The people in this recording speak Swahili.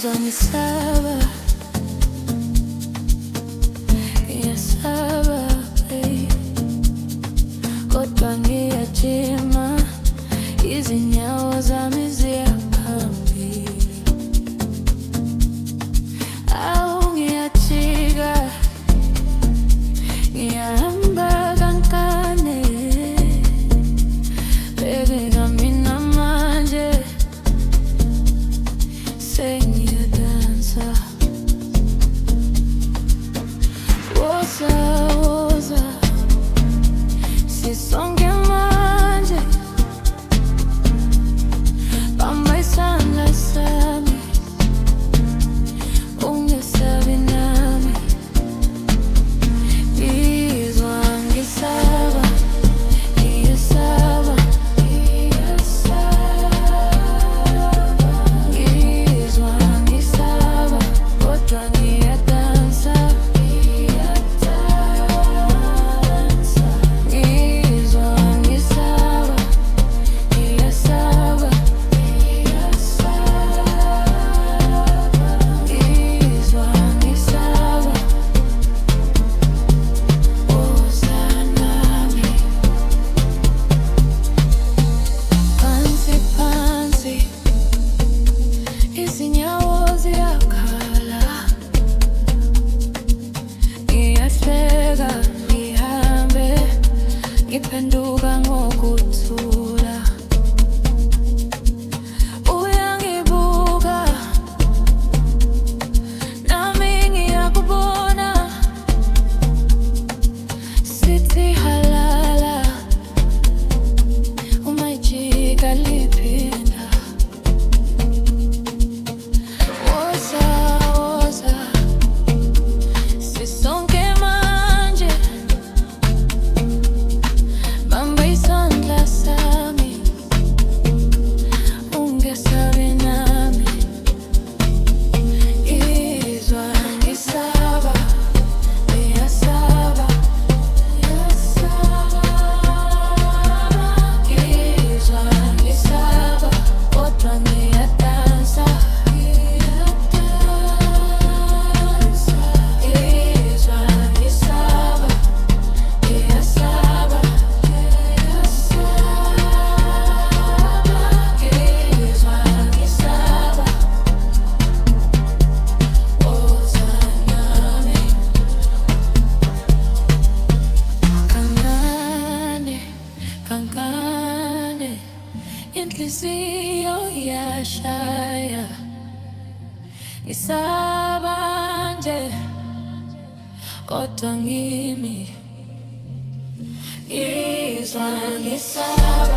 Ngizwa ngisaba, ngiyasaba babe, kodwa ngiyajima, izinyawo zami ziyaphambili. Awu ngiyajika, ngiyahamba kancane, bheka mina manje sengiyadansa. Woza woza sisonke manje, bamba isandla sami, ungesabi nami. Ngizwa ngisaba, ngiyasaba, ngizwa ngisaba, kodwa ngiyadansa. Ngizwa ngisaba, ngiyasaba, ngizwa ngisaba. Woza nami phansi phansi, izinyawo ziyakhala. Ngiyahleka ngihambe, ngiphenduka ngokuthula. Uyangibuka nami ngiyakubona, sithi halala uma ijika liphinda. Woza woza sisonke manje, bamba isandla sami, ungesabi nami. Ngizwa ngisaba, ngiyasaba, ngizwa ngisaba, kodwa ngiyadansa. Ngizwa ngisaba, ngiyasaba, ngizwa ngisaba. Woza nami kancane kancane, inhliziyo iyashaya. Ngisaba nje, kodwa ngimi. Ngizwa ngisaba.